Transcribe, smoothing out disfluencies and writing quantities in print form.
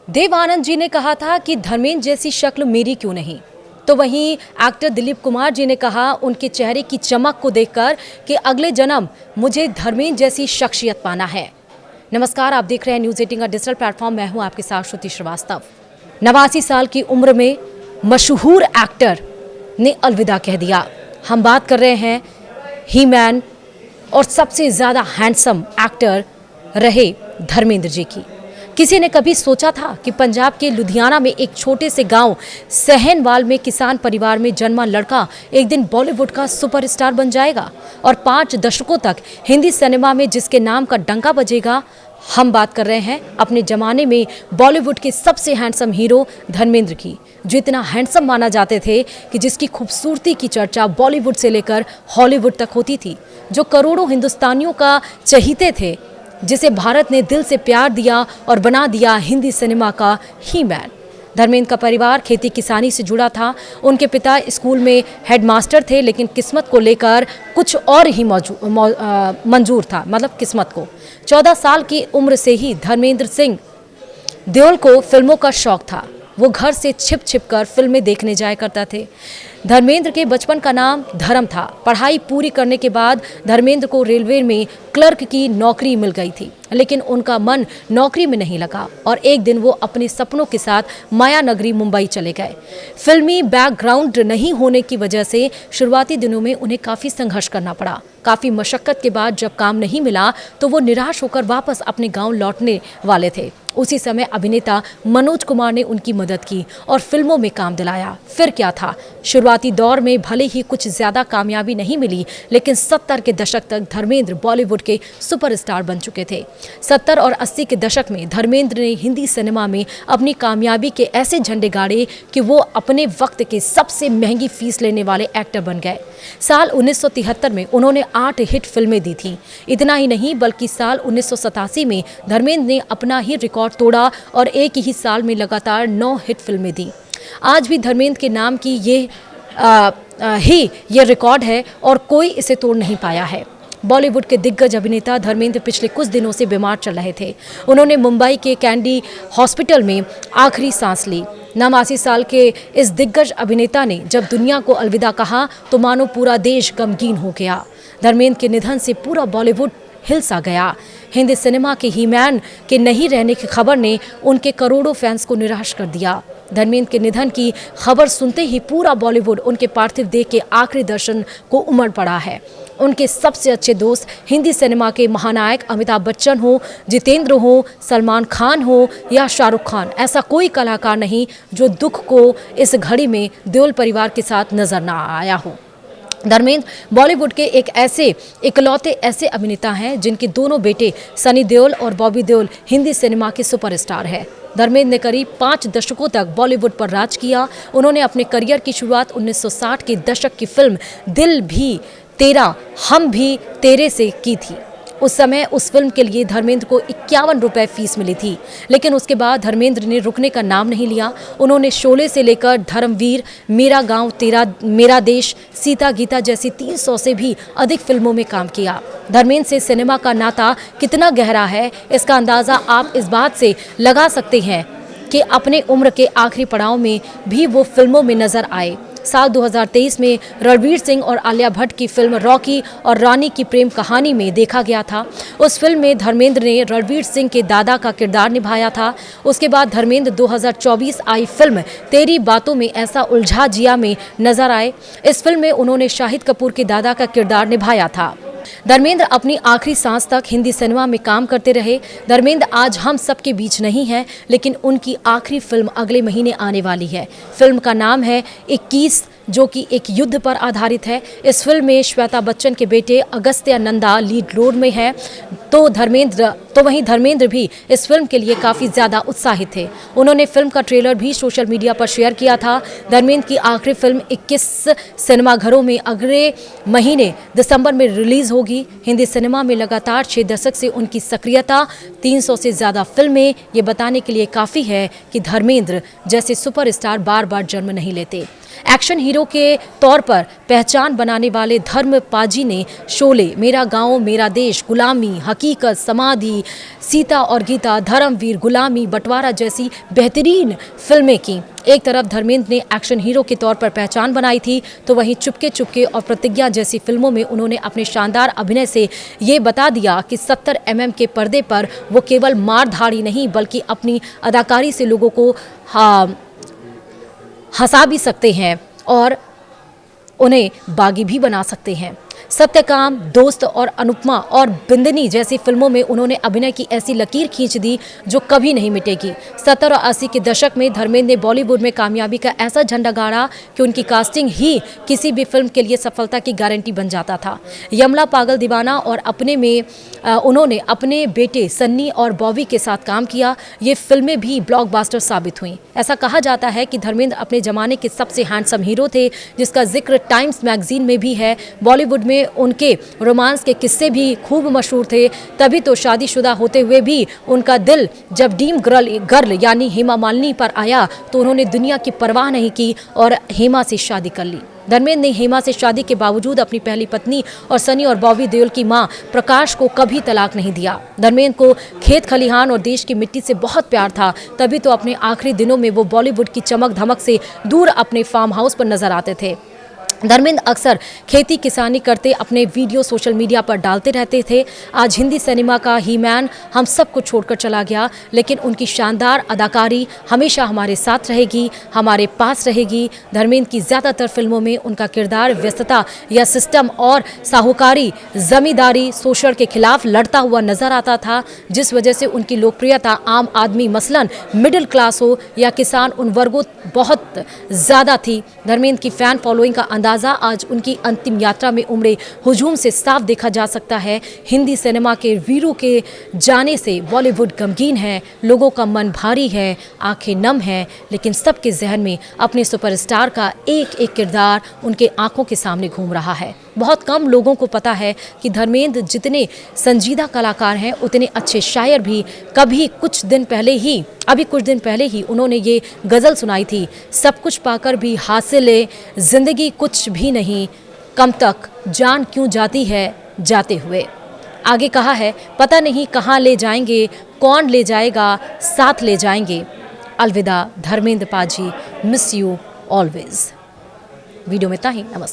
देव आनंद जी ने कहा था कि धर्मेंद्र जैसी शक्ल मेरी क्यों नहीं। तो वहीं एक्टर दिलीप कुमार जी ने कहा उनके चेहरे की चमक को देखकर कि अगले जन्म मुझे धर्मेंद्र जैसी शख्सियत पाना है। नमस्कार, आप देख रहे हैं न्यूज़ 18 का डिजिटल प्लेटफॉर्म। मैं हूं आपके साथ श्रुति श्रीवास्तव। 89 साल की उम्र में मशहूर एक्टर ने अलविदा कह दिया। हम बात कर रहे हैं ही मैन और सबसे ज़्यादा हैंडसम एक्टर रहे धर्मेंद्र जी की। किसी ने कभी सोचा था कि पंजाब के लुधियाना में एक छोटे से गांव सहनवाल में किसान परिवार में जन्मा लड़का एक दिन बॉलीवुड का सुपरस्टार बन जाएगा और 5 दशकों तक हिंदी सिनेमा में जिसके नाम का डंका बजेगा। हम बात कर रहे हैं अपने ज़माने में बॉलीवुड के सबसे हैंडसम हीरो धर्मेंद्र की, जो इतना हैंडसम माना जाते थे कि जिसकी खूबसूरती की चर्चा बॉलीवुड से लेकर हॉलीवुड तक होती थी, जो करोड़ों हिंदुस्तानियों का चहीते थे, जिसे भारत ने दिल से प्यार दिया और बना दिया हिंदी सिनेमा का ही मैन। धर्मेंद्र का परिवार खेती किसानी से जुड़ा था। उनके पिता स्कूल में हेडमास्टर थे, लेकिन किस्मत को लेकर कुछ और ही मंजूर था, मतलब किस्मत को। 14 साल की उम्र से ही धर्मेंद्र सिंह देओल को फिल्मों का शौक था। वो घर से छिप छिप कर फिल्में देखने जाया करता थे। धर्मेंद्र के बचपन का नाम धर्म था। पढ़ाई पूरी करने के बाद धर्मेंद्र को रेलवे में क्लर्क की नौकरी मिल गई थी, लेकिन उनका मन नौकरी में नहीं लगा और एक दिन वो अपने सपनों के साथ माया नगरी मुंबई चले गए। फिल्मी बैकग्राउंड नहीं होने की वजह से शुरुआती दिनों में उन्हें काफ़ी संघर्ष करना पड़ा। काफ़ी मशक्क़त के बाद जब काम नहीं मिला तो वो निराश होकर वापस अपने गाँव लौटने वाले थे। उसी समय अभिनेता मनोज कुमार ने उनकी मदद की और फिल्मों में काम दिलाया। फिर क्या था, शुरुआती दौर में भले ही कुछ ज़्यादा कामयाबी नहीं मिली, लेकिन 70 के दशक तक धर्मेंद्र बॉलीवुड के सुपरस्टार बन चुके थे। 70 और 80 के दशक में धर्मेंद्र ने हिंदी सिनेमा में अपनी कामयाबी के ऐसे झंडे गाड़े कि वो अपने वक्त के सबसे महंगी फीस लेने वाले एक्टर बन गए। साल 1973 में उन्होंने 8 हिट फिल्में दी थीं। इतना ही नहीं, बल्कि साल 1987 में धर्मेंद्र ने अपना ही रिकॉर्ड तोड़ा और एक ही साल में लगातार 9 हिट फिल्में दी। आज भी धर्मेंद्र के नाम की ये रिकॉर्ड है और कोई इसे तोड़ नहीं पाया है। बॉलीवुड के दिग्गज अभिनेता धर्मेंद्र पिछले कुछ दिनों से बीमार चल रहे थे। उन्होंने मुंबई के कैंडी हॉस्पिटल में आखिरी सांस ली। 89 साल के इस दिग्गज अभिनेता ने जब दुनिया को अलविदा कहा तो मानो पूरा देश गमगीन हो गया। धर्मेंद्र के निधन से पूरा बॉलीवुड हिल सा गया। हिंदी सिनेमा के ही मैन के नहीं रहने की खबर ने उनके करोड़ों फैंस को निराश कर दिया। धर्मेंद्र के निधन की खबर सुनते ही पूरा बॉलीवुड उनके पार्थिव देह के आखिरी दर्शन को उमड़ पड़ा है। उनके सबसे अच्छे दोस्त हिंदी सिनेमा के महानायक अमिताभ बच्चन हो, जितेंद्र हो, सलमान खान हो या शाहरुख खान, ऐसा कोई कलाकार नहीं जो दुख को इस घड़ी में देओल परिवार के साथ नजर न आया हो। धर्मेंद्र बॉलीवुड के एक इकलौते ऐसे अभिनेता हैं जिनके दोनों बेटे सनी देओल और बॉबी देओल हिंदी सिनेमा के सुपरस्टार हैं। धर्मेंद्र ने करीब 5 दशकों तक बॉलीवुड पर राज किया। उन्होंने अपने करियर की शुरुआत 1960 के दशक की फिल्म दिल भी तेरा हम भी तेरे से की थी। उस समय उस फिल्म के लिए धर्मेंद्र को 51 रुपये फीस मिली थी, लेकिन उसके बाद धर्मेंद्र ने रुकने का नाम नहीं लिया। उन्होंने शोले से लेकर धर्मवीर, मेरा गांव तेरा मेरा देश, सीता गीता जैसी 300 से भी अधिक फिल्मों में काम किया। धर्मेंद्र से सिनेमा का नाता कितना गहरा है, इसका अंदाज़ा आप इस बात से लगा सकते हैं कि अपने उम्र के आखिरी पड़ाव में भी वो फिल्मों में नजर आए। साल 2023 में रणवीर सिंह और आलिया भट्ट की फिल्म रॉकी और रानी की प्रेम कहानी में देखा गया था। उस फिल्म में धर्मेंद्र ने रणवीर सिंह के दादा का किरदार निभाया था। उसके बाद धर्मेंद्र 2024 आई फिल्म तेरी बातों में ऐसा उलझा जिया में नजर आए। इस फिल्म में उन्होंने शाहिद कपूर के दादा का किरदार निभाया था। धर्मेंद्र अपनी आखिरी सांस तक हिंदी सिनेमा में काम करते रहे। धर्मेंद्र आज हम सबके बीच नहीं है, लेकिन उनकी आखिरी फिल्म अगले महीने आने वाली है। फिल्म का नाम है 21, जो कि एक युद्ध पर आधारित है। इस फिल्म में श्वेता बच्चन के बेटे अगस्त्य नंदा लीड रोल में है। तो वहीं धर्मेंद्र भी इस फिल्म के लिए काफ़ी ज़्यादा उत्साहित थे। उन्होंने फिल्म का ट्रेलर भी सोशल मीडिया पर शेयर किया था। धर्मेंद्र की आखिरी फिल्म 21 सिनेमाघरों में अगले महीने दिसंबर में रिलीज होगी। हिंदी सिनेमा में लगातार 6 दशक से उनकी सक्रियता, 300 से ज़्यादा फिल्में, ये बताने के लिए काफ़ी है कि धर्मेंद्र जैसे सुपरस्टार बार बार जन्म नहीं लेते। एक्शन हीरो के तौर पर पहचान बनाने वाले धर्म पाजी ने शोले, मेरा गांव मेरा देश, गुलामी, हकीकत, समाधि, सीता और गीता, धर्मवीर, गुलामी, बंटवारा जैसी बेहतरीन फिल्में की। एक तरफ धर्मेंद्र ने एक्शन हीरो के तौर पर पहचान बनाई थी, तो वहीं चुपके चुपके और प्रतिज्ञा जैसी फिल्मों में उन्होंने अपने शानदार अभिनय से ये बता दिया कि 70 mm के पर्दे पर वो केवल मारधाड़ी नहीं बल्कि अपनी अदाकारी से लोगों को हंसा भी सकते हैं और उन्हें बागी भी बना सकते हैं। सत्यकाम, दोस्त और अनुपमा और बिंदनी जैसी फिल्मों में उन्होंने अभिनय की ऐसी लकीर खींच दी जो कभी नहीं मिटेगी। 70 और 80 के दशक में धर्मेंद्र ने बॉलीवुड में कामयाबी का ऐसा झंडा गाड़ा कि उनकी कास्टिंग ही किसी भी फिल्म के लिए सफलता की गारंटी बन जाता था। यमला, पागल दीवाना और अपने में उन्होंने अपने बेटे सन्नी और बॉबी के साथ काम किया। ये फिल्में भी ब्लॉकबस्टर साबित हुईं। ऐसा कहा जाता है कि धर्मेंद्र अपने जमाने के सबसे हैंडसम हीरो थे, जिसका जिक्र टाइम्स मैगजीन में भी है। बॉलीवुड में उनके रोमांस के किस्से भी खूब मशहूर थे। तभी तो शादीशुदा होते हुए भी उनका दिल जब ड्रीम गर्ल यानी हेमा मालिनी पर आया तो उन्होंने दुनिया की परवाह नहीं की और हेमा से शादी कर ली। धर्मेंद्र ने हेमा से शादी के बावजूद अपनी पहली पत्नी और सनी और बॉबी देओल की मां प्रकाश को कभी तलाक नहीं दिया। धर्मेंद्र को खेत खलिहान और देश की मिट्टी से बहुत प्यार था, तभी तो अपने आखिरी दिनों में वो बॉलीवुड की चमक धमक से दूर अपने फार्म हाउस पर नजर आते थे। धर्मेंद्र अक्सर खेती किसानी करते अपने वीडियो सोशल मीडिया पर डालते रहते थे। आज हिंदी सिनेमा का ही मैन हम सबको छोड़कर चला गया, लेकिन उनकी शानदार अदाकारी हमेशा हमारे साथ रहेगी, हमारे पास रहेगी। धर्मेंद्र की ज़्यादातर फिल्मों में उनका किरदार व्यस्तता या सिस्टम और साहूकारी जमींदारी शोषण के खिलाफ लड़ता हुआ नजर आता था, जिस वजह से उनकी लोकप्रियता आम आदमी मसलन मिडिल क्लास हो या किसान उन वर्गों बहुत ज़्यादा थी। धर्मेंद्र की फैन फॉलोइंग का अंदाजा आज उनकी अंतिम यात्रा में उमड़े हुजूम से साफ देखा जा सकता है। हिंदी सिनेमा के वीरों के जाने से बॉलीवुड गमगीन है, लोगों का मन भारी है, आंखें नम हैं, लेकिन सबके जहन में अपने सुपरस्टार का एक एक किरदार उनके आंखों के सामने घूम रहा है। बहुत कम लोगों को पता है कि धर्मेंद्र जितने संजीदा कलाकार हैं उतने अच्छे शायर भी। अभी कुछ दिन पहले ही उन्होंने ये गज़ल सुनाई थी, सब कुछ पाकर भी हासिल जिंदगी कुछ भी नहीं, कम तक जान क्यों जाती है जाते हुए। आगे कहा है, पता नहीं कहाँ ले जाएंगे, कौन ले जाएगा, साथ ले जाएंगे। अलविदा धर्मेंद्र पाजी, मिस यू ऑलवेज। वीडियो में इतना ही, नमस्कार।